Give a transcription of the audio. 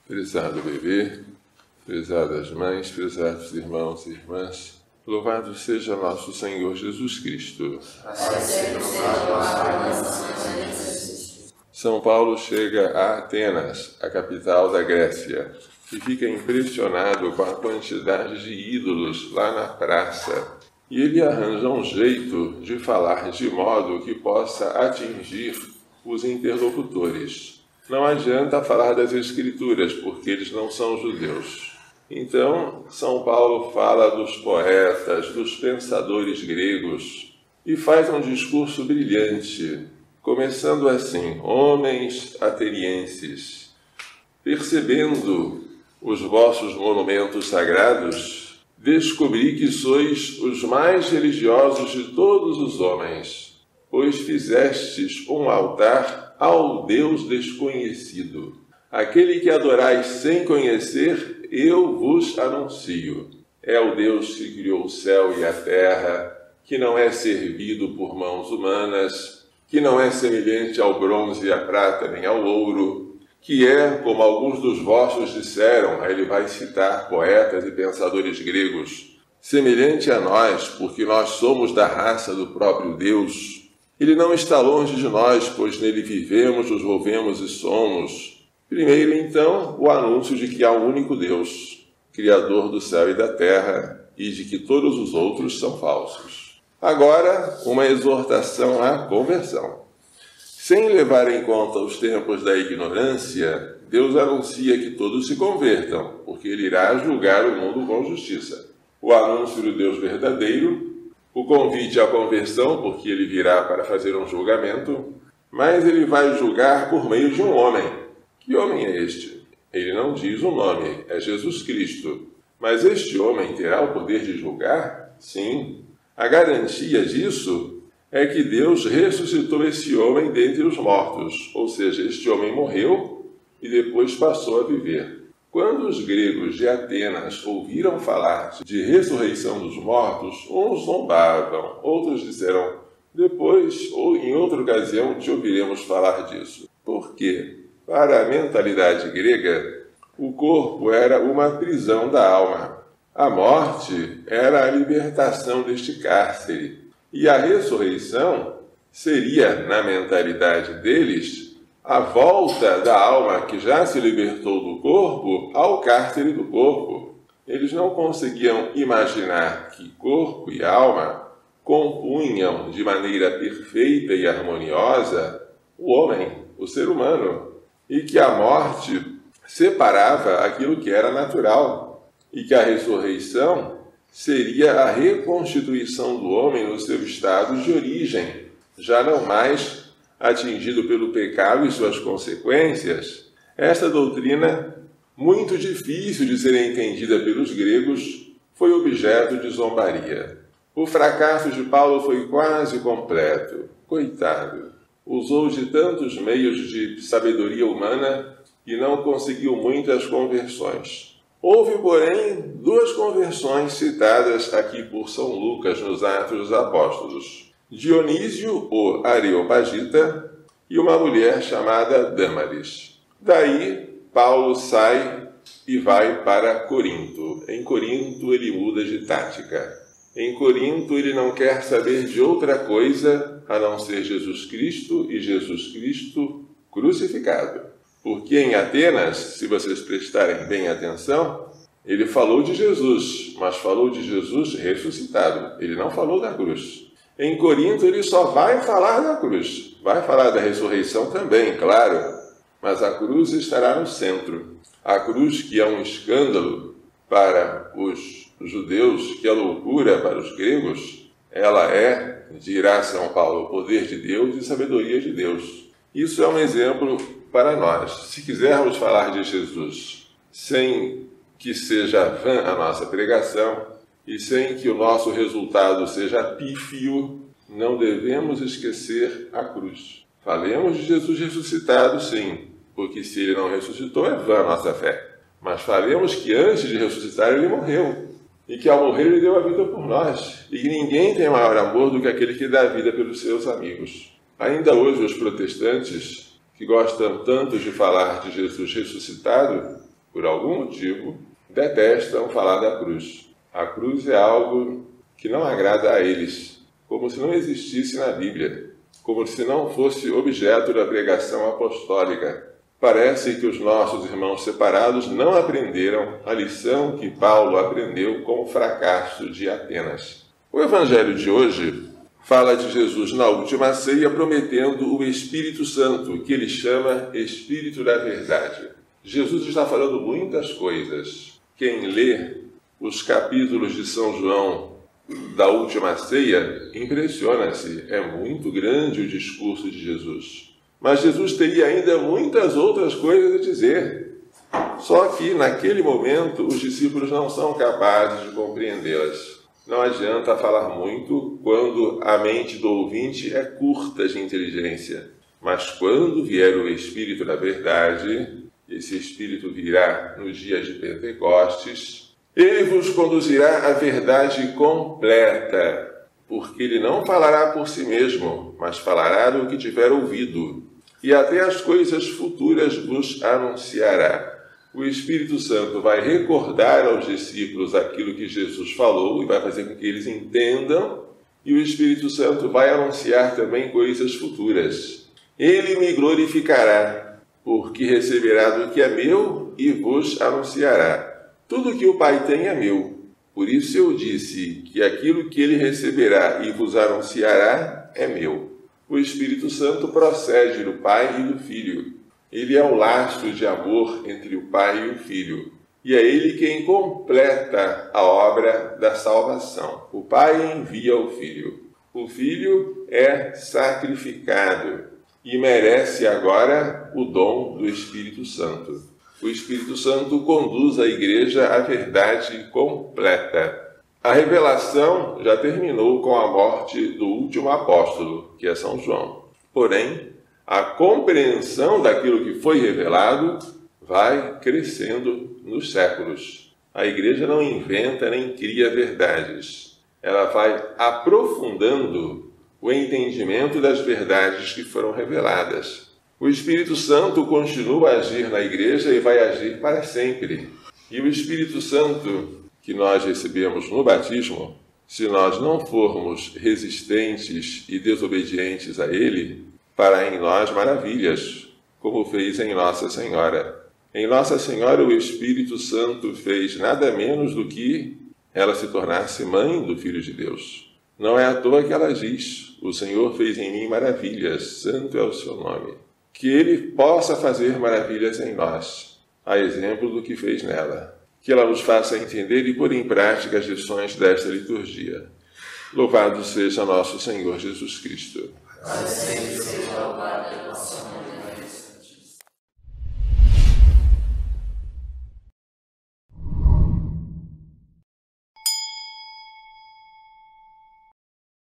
Prezado bebê, prezadas mães, prezados irmãos e irmãs, louvado seja nosso Senhor Jesus Cristo. São Paulo chega a Atenas, a capital da Grécia, e fica impressionado com a quantidade de ídolos lá na praça. E ele arranja um jeito de falar de modo que possa atingir os interlocutores. Não adianta falar das Escrituras, porque eles não são judeus. Então, São Paulo fala dos poetas, dos pensadores gregos, e faz um discurso brilhante, começando assim: homens atenienses, percebendo os vossos monumentos sagrados, descobri que sois os mais religiosos de todos os homens, pois fizestes um altar ao Deus desconhecido. Aquele que adorais sem conhecer, eu vos anuncio. É o Deus que criou o céu e a terra, que não é servido por mãos humanas, que não é semelhante ao bronze e à prata nem ao ouro, que é, como alguns dos vossos disseram, aí ele vai citar poetas e pensadores gregos, semelhante a nós, porque nós somos da raça do próprio Deus. Ele não está longe de nós, pois nele vivemos, nos movemos e somos. Primeiro, então, o anúncio de que há um único Deus, Criador do céu e da terra, e de que todos os outros são falsos. Agora, uma exortação à conversão. Sem levar em conta os tempos da ignorância, Deus anuncia que todos se convertam, porque Ele irá julgar o mundo com justiça. O anúncio do Deus verdadeiro, o convite à conversão, porque Ele virá para fazer um julgamento, mas Ele vai julgar por meio de um homem. Que homem é este? Ele não diz o nome, é Jesus Cristo. Mas este homem terá o poder de julgar? Sim. A garantia disso é que Deus ressuscitou esse homem dentre os mortos, ou seja, este homem morreu e depois passou a viver. Quando os gregos de Atenas ouviram falar de ressurreição dos mortos, uns zombavam, outros disseram: depois, ou em outra ocasião, te ouviremos falar disso. Por quê? Para a mentalidade grega, o corpo era uma prisão da alma. A morte era a libertação deste cárcere. E a ressurreição seria, na mentalidade deles, a volta da alma que já se libertou do corpo ao cárcere do corpo. Eles não conseguiam imaginar que corpo e alma compunham de maneira perfeita e harmoniosa o homem, o ser humano, e que a morte separava aquilo que era natural, e que a ressurreição seria a reconstituição do homem no seu estado de origem, já não mais atingido pelo pecado e suas consequências. Esta doutrina, muito difícil de ser entendida pelos gregos, foi objeto de zombaria. O fracasso de Paulo foi quase completo. Coitado! Usou de tantos meios de sabedoria humana e não conseguiu muitas conversões. Houve, porém, 2 conversões citadas aqui por São Lucas nos Atos dos Apóstolos: Dionísio, o Areopagita, e uma mulher chamada Dâmaris. Daí, Paulo sai e vai para Corinto. Em Corinto, ele muda de tática. Em Corinto, ele não quer saber de outra coisa a não ser Jesus Cristo e Jesus Cristo crucificado. Porque em Atenas, se vocês prestarem bem atenção, ele falou de Jesus, mas falou de Jesus ressuscitado. Ele não falou da cruz. Em Corinto, ele só vai falar da cruz. Vai falar da ressurreição também, claro, mas a cruz estará no centro. A cruz, que é um escândalo para os judeus, que é loucura para os gregos, ela é, dirá São Paulo, poder de Deus e sabedoria de Deus. Isso é um exemplo para nós. Se quisermos falar de Jesus sem que seja vã a nossa pregação e sem que o nosso resultado seja pífio, não devemos esquecer a cruz. Falemos de Jesus ressuscitado, sim, porque se ele não ressuscitou é vã a nossa fé. Mas falemos que antes de ressuscitar ele morreu, e que ao morrer ele deu a vida por nós, e que ninguém tem maior amor do que aquele que dá a vida pelos seus amigos. Ainda hoje os protestantes, que gostam tanto de falar de Jesus ressuscitado, por algum motivo, detestam falar da cruz. A cruz é algo que não agrada a eles, como se não existisse na Bíblia, como se não fosse objeto da pregação apostólica. Parece que os nossos irmãos separados não aprenderam a lição que Paulo aprendeu com o fracasso de Atenas. O Evangelho de hoje fala de Jesus na última ceia prometendo o Espírito Santo, que ele chama Espírito da Verdade. Jesus está falando muitas coisas. Quem lê os capítulos de São João da última ceia impressiona-se. É muito grande o discurso de Jesus. Mas Jesus teria ainda muitas outras coisas a dizer. Só que, naquele momento, os discípulos não são capazes de compreendê-las. Não adianta falar muito quando a mente do ouvinte é curta de inteligência. Mas quando vier o Espírito da Verdade, esse Espírito virá no dia de Pentecostes, ele vos conduzirá à verdade completa, porque ele não falará por si mesmo, mas falará do que tiver ouvido, e até as coisas futuras vos anunciará. O Espírito Santo vai recordar aos discípulos aquilo que Jesus falou e vai fazer com que eles entendam, e o Espírito Santo vai anunciar também coisas futuras. Ele me glorificará, porque receberá do que é meu e vos anunciará. Tudo que o Pai tem é meu. Por isso eu disse que aquilo que ele receberá e vos anunciará é meu. O Espírito Santo procede do Pai e do Filho. Ele é o laço de amor entre o Pai e o Filho. E é ele quem completa a obra da salvação. O Pai envia o Filho. O Filho é sacrificado e merece agora o dom do Espírito Santo. O Espírito Santo conduz a Igreja à verdade completa. A revelação já terminou com a morte do último apóstolo, que é São João. Porém, a compreensão daquilo que foi revelado vai crescendo nos séculos. A Igreja não inventa nem cria verdades. Ela vai aprofundando o entendimento das verdades que foram reveladas. O Espírito Santo continua a agir na Igreja e vai agir para sempre. E o Espírito Santo que nós recebemos no batismo, se nós não formos resistentes e desobedientes a ele, fará em nós maravilhas, como fez em Nossa Senhora. Em Nossa Senhora, o Espírito Santo fez nada menos do que ela se tornasse mãe do Filho de Deus. Não é à toa que ela diz: o Senhor fez em mim maravilhas, santo é o seu nome. Que ele possa fazer maravilhas em nós, a exemplo do que fez nela. Que ela nos faça entender e pôr em prática as lições desta liturgia. Louvado seja nosso Senhor Jesus Cristo. Assim seja.